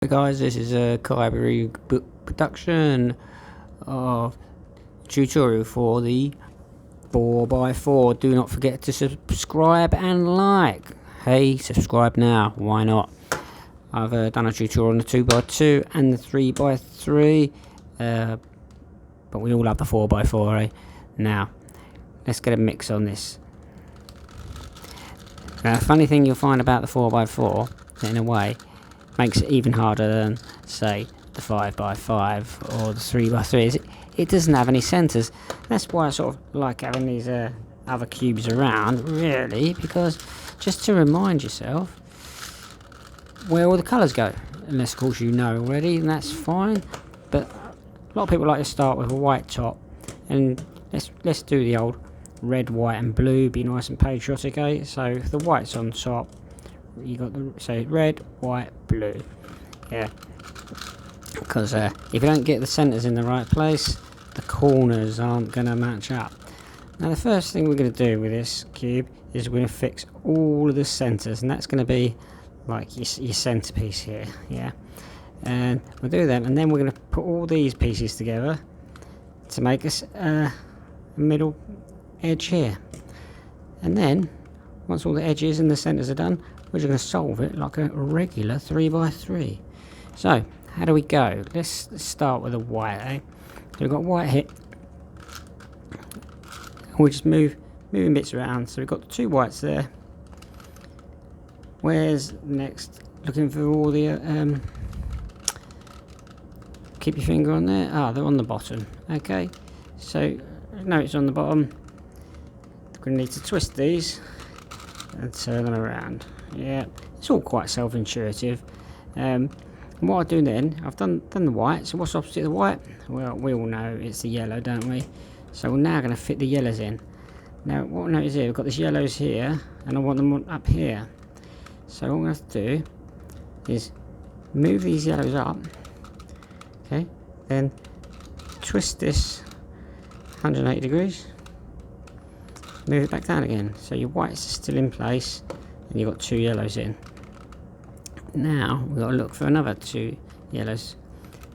Hey guys, this is a Kaibury production of tutorial for the 4x4. Do not forget to subscribe and like. Hey, subscribe now, why not? I've done a tutorial on the 2x2 and the 3x3, but we all love the 4x4, eh? Now, let's get a mix on this. Now, the funny thing you'll find about the 4x4, in a way, makes it even harder than, say, the 5x5 or the 3x3 is it doesn't have any centres. That's why I sort of like having these other cubes around, really, because just to remind yourself where all the colours go. Unless, of course, you know already, and that's fine. But a lot of people like to start with a white top, and let's do the old red, white, and blue. Be nice and patriotic, eh? So the white's on top. You got the red, white, blue, yeah. Because if you don't get the centres in the right place, the corners aren't going to match up. Now, the first thing we're going to do with this cube is we're going to fix all of the centres, and that's going to be like your centerpiece here, yeah. And we'll do that, and then we're going to put all these pieces together to make us a middle edge here. And then once all the edges and the centres are done, we're just going to solve it like a regular 3x3. So, how do we go? Let's start with a white, eh? So we've got white here. We'll just moving bits around. So we've got the two whites there. Where's next? Looking for all the keep your finger on there. Ah, they're on the bottom. Okay. So no, it's on the bottom. We're going to need to twist these and turn them around. Yeah, it's all quite self-intuitive. What I do then, I've done the white. So what's opposite the white? Well, we all know it's the yellow, don't we? So we're now going to fit the yellows in. Now, what I notice here, we've got these yellows here, and I want them up here. So what I'm going to have to do is move these yellows up. Okay, then twist this 180 degrees. Move it back down again. So your whites are still in place, and you've got two yellows in. Now we've got to look for another two yellows,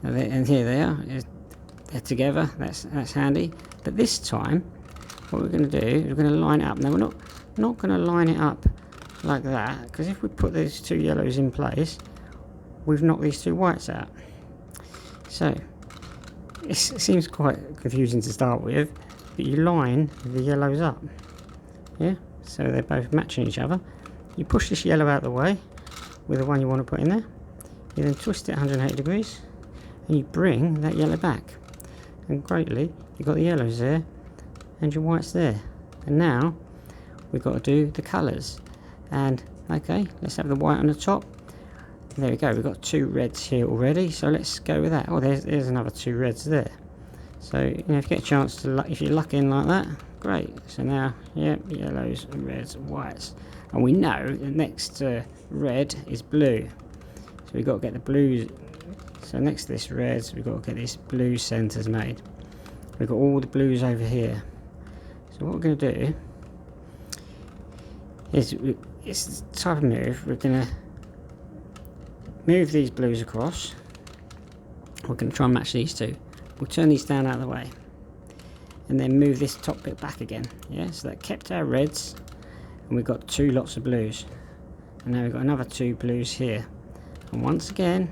and here they are. They're together. That's handy. But this time, what we're going to do is we're going to line it up. Now we're not going to line it up like that, because if we put these two yellows in place, we've knocked these two whites out. So it seems quite confusing to start with, but you line the yellows up. Yeah, so they're both matching each other. You push this yellow out of the way with the one you want to put in there. You then twist it 180 degrees, and you bring that yellow back. And greatly, you've got the yellows there and your whites there. And now we've got to do the colours. And okay, let's have the white on the top. There we go. We've got two reds here already, so let's go with that. Oh, there's another two reds there. So, you know, if you get a chance to, if you luck in like that, great. So now, yeah, yellows, reds, whites. And we know the next red is blue. So we've got to get the blues. So next to this reds, we've got to get these blue centres made. We've got all the blues over here. So what we're going to do is, it's the type of move, we're going to move these blues across. We're going to try and match these two. We'll turn these down out of the way, and then move this top bit back again. Yeah, so that kept our reds, and we've got two lots of blues. And now we've got another two blues here. And once again,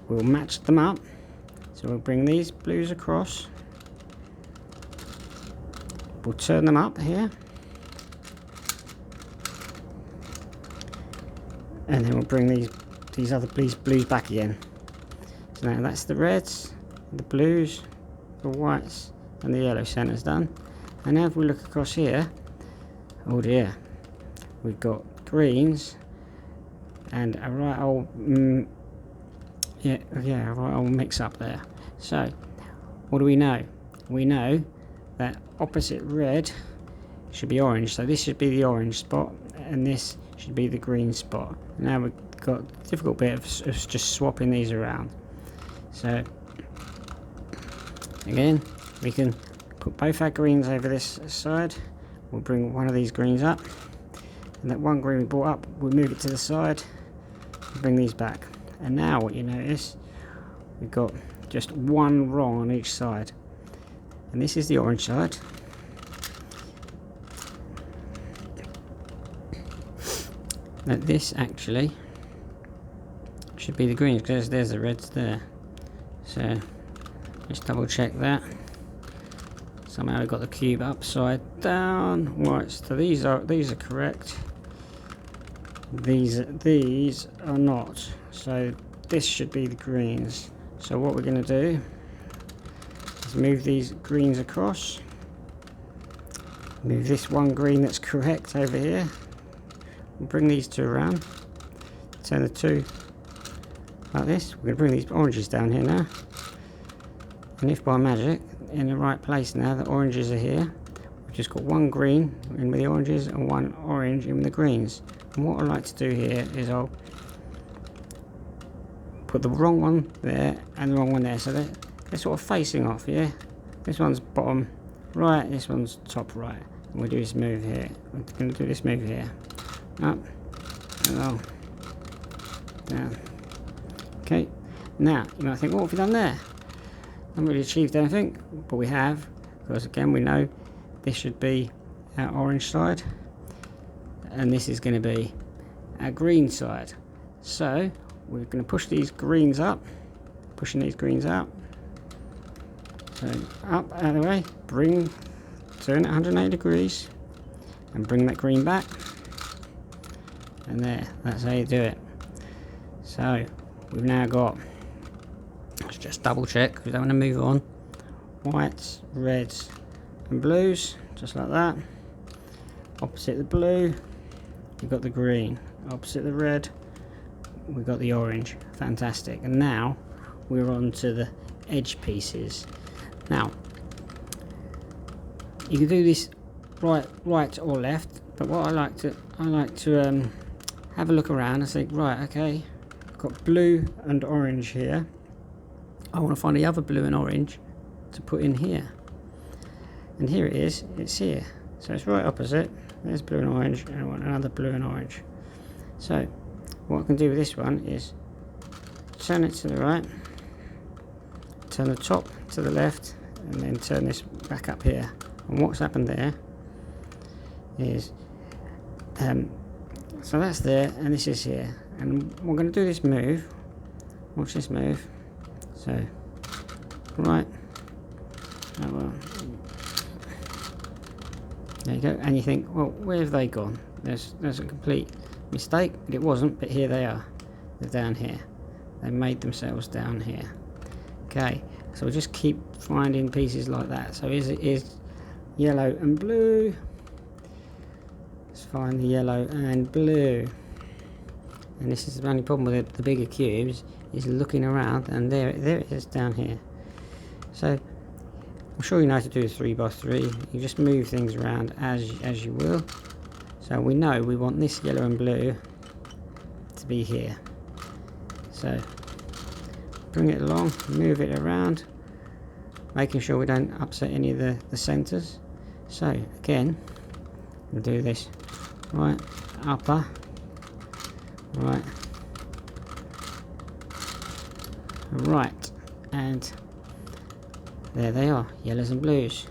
we'll match them up. So we'll bring these blues across. We'll turn them up here. And then we'll bring these other blues back again. So now that's the reds, the blues, the whites, and the yellow centres done. And now if we look across here, oh dear, we've got greens and a right old a right old mix up there. So what do we know? We know that opposite red should be orange, so this should be the orange spot and this should be the green spot. Now we've got the difficult bit of just swapping these around. So again, we can put both our greens over this side. We'll bring one of these greens up, and that one green we brought up, we'll move it to the side and bring these back. And now what you notice, we've got just one wrong on each side. And this is the orange side. Now this actually should be the greens, because there's the reds there. So let's double check that. Somehow I got the cube upside down. Right, so these are correct. These are not. So this should be the greens. So what we're going to do is move these greens across. Move this one green that's correct over here. We'll bring these two around. Turn the two like this. We're going to bring these oranges down here now. And if by magic, in the right place now, the oranges are here. We've just got one green in with the oranges and one orange in with the greens. And what I like to do here is I'll put the wrong one there and the wrong one there, so they're sort of facing off, yeah? This one's bottom right, this one's top right. And we'll do this move here. We're going to do this move here. Up, along, down. Okay, now you might think, what have we done there? Haven't really achieved anything, but we have, because again we know this should be our orange side and this is going to be our green side. So we're going to push these greens up, pushing these greens out. So up, out of the way, turn it 180 degrees and bring that green back, and there, that's how you do it. So we've now got, let's just double check, we don't want to move on, whites, reds and blues, just like that. Opposite the blue, we've got the green. Opposite the red, we've got the orange. Fantastic. And now we're on to the edge pieces. Now you can do this right or left, but what I like to have a look around and think, right, okay, I've got blue and orange here. I want to find the other blue and orange to put in here, and here it is, it's here, so it's right opposite. There's blue and orange, and I want another blue and orange. So what I can do with this one is turn it to the right, turn the top to the left, and then turn this back up here. And what's happened there is so that's there and this is here, and we're going to do this move. Watch this move. So right, oh, well. There you go, and you think, well, where have they gone? There's a complete mistake, but it wasn't. But here they are, they're down here. They made themselves down here. Okay, so we'll just keep finding pieces like that. So is yellow and blue. Let's find the yellow and blue. And this is the only problem with the bigger cubes, is looking around, and there it is down here. So I'm sure you know how to do a 3x3. You just move things around as you will. So we know we want this yellow and blue to be here. So bring it along, move it around, making sure we don't upset any of the centers. So again, we'll do this right, upper, right, right, and there they are, yellows and blues.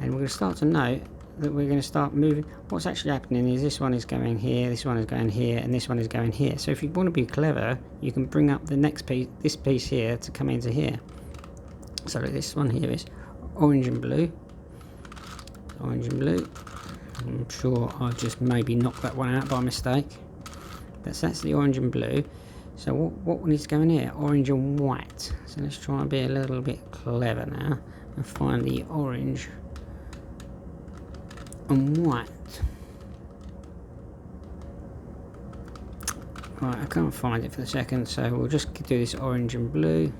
And we're going to start to note that we're going to start moving. What's actually happening is this one is going here, this one is going here, and this one is going here. So if you want to be clever, you can bring up the next piece, this piece here, to come into here. So this one here is orange and blue. Orange and blue. I'm sure I just maybe knocked that one out by mistake. That's the orange and blue. So what needs to go in here? Orange and white. So let's try and be a little bit clever now and find the orange and white. Right, I can't find it for the second, so we'll just do this orange and blue.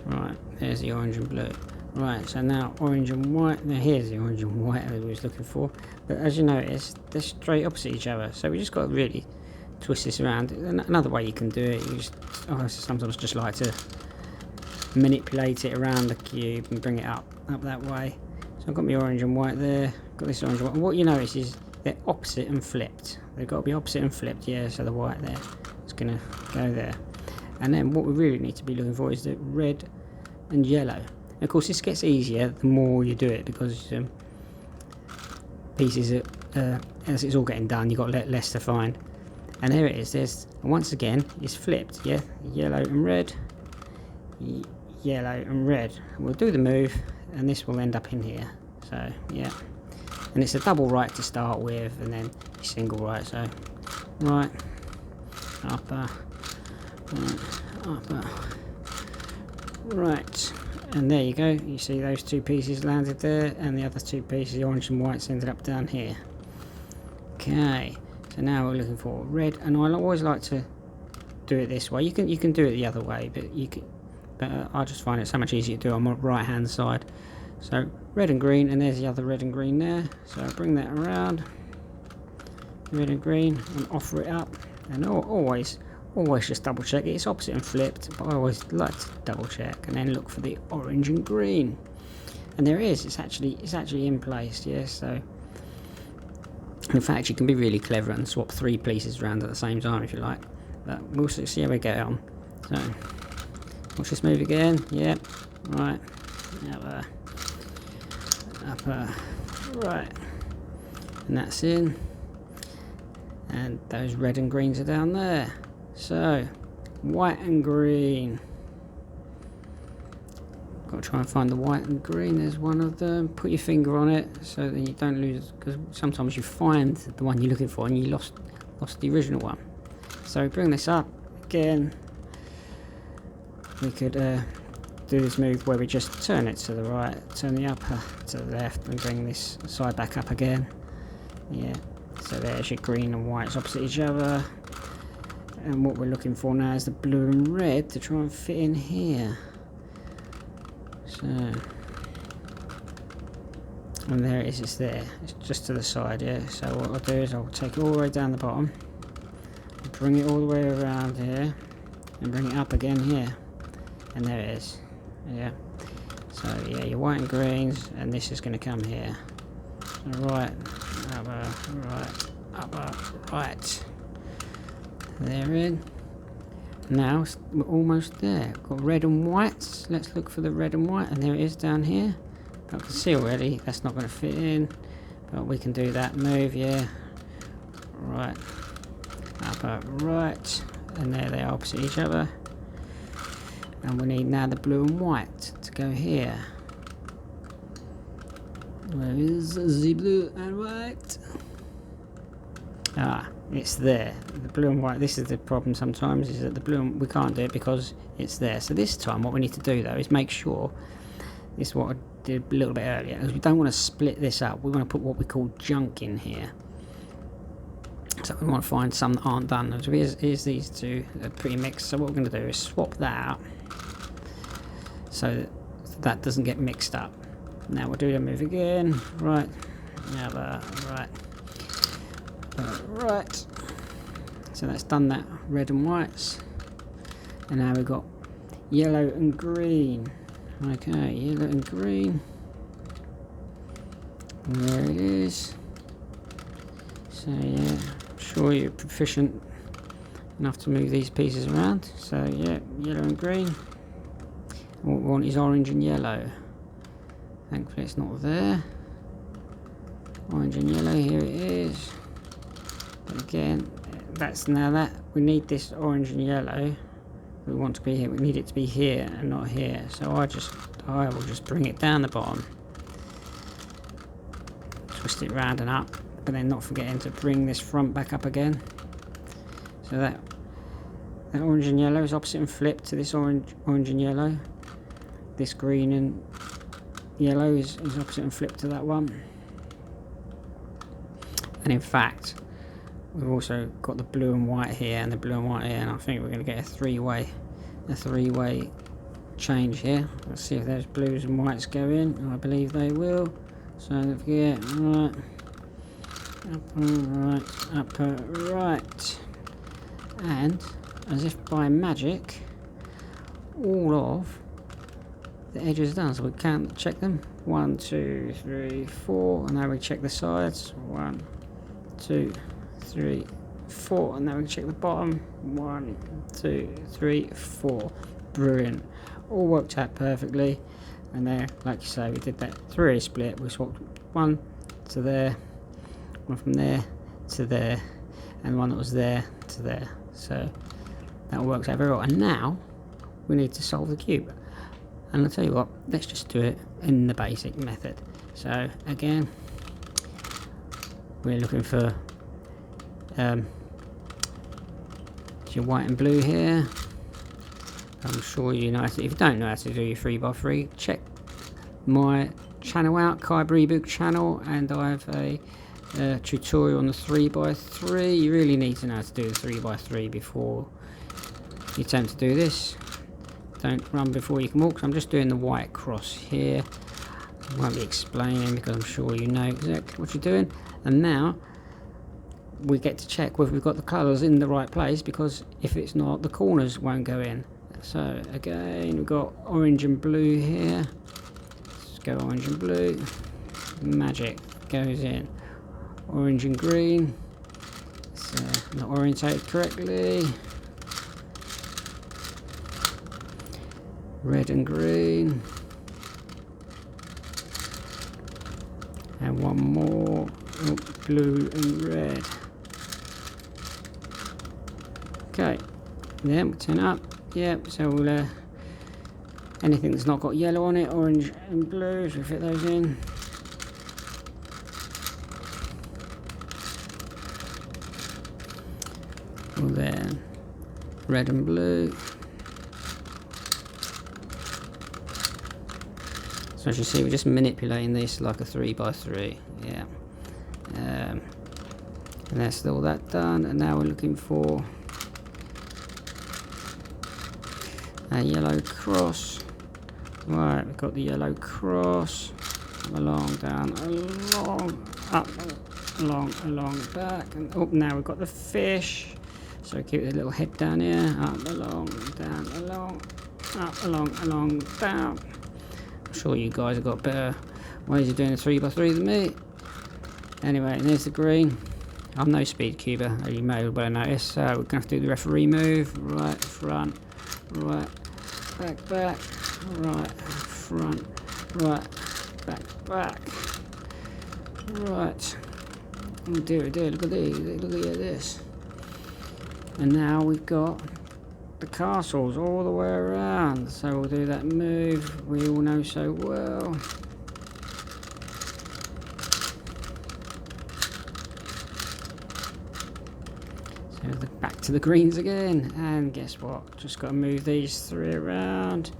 Right, there's the orange and blue. Right, so now orange and white. Now here's the orange and white I was looking for. But as you notice, they're straight opposite each other. So we just got to really twist this around. Another way you can do it, you just, I sometimes just like to manipulate it around the cube and bring it up that way. So I've got my orange and white there. Got this orange and white. And what you notice is they're opposite and flipped. They've got to be opposite and flipped, yeah, so the white there is going to go there. And then what we really need to be looking for is the red and yellow. And of course this gets easier the more you do it, because pieces as it's all getting done, you've got less to find. And there it is, there's, once again, it's flipped, yeah, yellow and red, yellow and red. We'll do the move, and this will end up in here, so, yeah. And it's a double right to start with, and then single right, so, right, upper, right, upper, right. And there you go, you see those two pieces landed there, and the other two pieces, the orange and whites, ended up down here. Okay. So now we're looking for red, and I always like to do it this way. You can do it the other way, but I just find it so much easier to do on my right hand side. So red and green, and there's the other red and green there. So bring that around, red and green, and offer it up. And always just double check it. It's opposite and flipped, but I always like to double check, and then look for the orange and green. And there it is. It's actually in place. Yeah. So. In fact, you can be really clever and swap three pieces around at the same time if you like. But we'll see how we get on. So, watch this move again. Yep. Right. Upper. Right. And that's in. And those red and greens are down there. So, white and green. Got to try and find the white and green. There's one of them. Put your finger on it so that you don't lose, because sometimes you find the one you're looking for and you lost the original one. So bring this up again. We could do this move where we just turn it to the right, turn the upper to the left, and bring this side back up again. Yeah. So there's your green and whites opposite each other. And what we're looking for now is the blue and red to try and fit in here. So, and there it is, it's there, it's just to the side, yeah. So what I'll do is I'll take it all the way down the bottom, bring it all the way around here, and bring it up again here, and there it is, yeah. So yeah, your white and greens, and this is going to come here. So right, right. They're in. Now we're almost there. Got red and whites. Let's look for the red and white, and there it is down here. I can see already that's not going to fit in, but we can do that move, yeah. Right, upper right, and there they are opposite each other. And we need now the blue and white to go here. Where is the blue and white? Ah, it's there. The blue and white. This is the problem sometimes, is that the blue and we can't do it because it's there. So this time what we need to do though is make sure, this is what I did a little bit earlier, because we don't want to split this up. We want to put what we call junk in here. So we want to find some that aren't done. So here's these two, they're pretty mixed. So what we're going to do is swap that out so that doesn't get mixed up. Now we'll do the move again. Right, now right. Right, so that's done that red and whites, and now we've got yellow and green. Okay, yellow and green, and there it is. So yeah, I'm sure you're proficient enough to move these pieces around. So yeah, yellow and green. And what we want is orange and yellow. Thankfully it's not there. Orange and yellow, here it is. Again, that's now that we need this orange and yellow. We want to be here. We need it to be here and not here. So I will just bring it down the bottom, twist it round and up, but then not forgetting to bring this front back up again. So that orange and yellow is opposite and flipped to this orange and yellow. This green and yellow is opposite and flipped to that one. And in fact, we've also got the blue and white here and the blue and white here, and I think we're going to get a three-way change here. Let's see if those blues and whites go in. I believe they will. So don't forget, right, upper right, and as if by magic, all of the edges done. So we can check them. 1, 2, 3, 4, and now we check the sides. 1, 2, 3, 4, and now we can check the bottom. 1, 2, 3, 4. Brilliant. All worked out perfectly. And there, like you say, we did that 3 split. We swapped one to there, one from there to there, and one that was there to there. So that works out very well. And now we need to solve the cube. And I'll tell you what, let's just do it in the basic method. So again, we're looking for your white and blue here. I'm sure you know how to, if you don't know how to do your 3x3, check my channel out, Rubik channel, and I have a tutorial on the 3x3. You really need to know how to do the 3x3 before you attempt to do this. Don't run before you can walk. So I'm just doing the white cross here. I won't be explaining because I'm sure you know exactly what you're doing. And now we get to check whether we've got the colours in the right place, because if it's not, the corners won't go in. So again, we've got orange and blue here. Let's go orange and blue. Magic goes in. Orange and green. It's not orientated correctly. Red and green. And one more. Oh, blue and red. Okay. Then we turn up. Yep, so we'll anything that's not got yellow on it, orange and blue, so we'll fit those in. Well then, red and blue. So as you see, we're just manipulating this like a 3x3. Yeah. And that's all that done, and now we're looking for a yellow cross. Right, we've got the yellow cross. Along, down, along, up, along, back, and up. Now we've got the fish. So keep the little head down here. Up, along, down, along, up, along, down. I'm sure you guys have got better ways of doing a 3x3 than me. Anyway, and there's the green. I'm no speed cuber, as you may well notice. So we're going to have to do the referee move. Right, front, right, back, right, front, right, back. Right. Oh dear, look at this. And now we've got the castles all the way around. So we'll do that move we all know so well. So back to the greens again, and guess what? Just got to move these 3 around.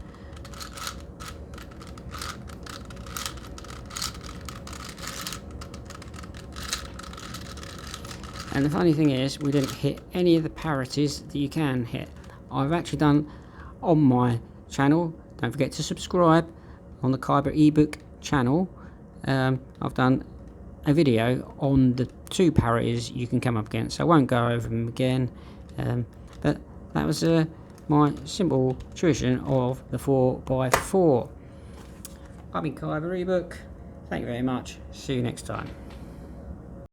And the funny thing is, we didn't hit any of the parities that you can hit. I've actually done on my channel, don't forget to subscribe on the Rubik channel. I've done a video on the 2 parities you can come up against, so I won't go over them again. But that was my simple tuition of the 4x4. I've been Rubik. Thank you very much. See you next time.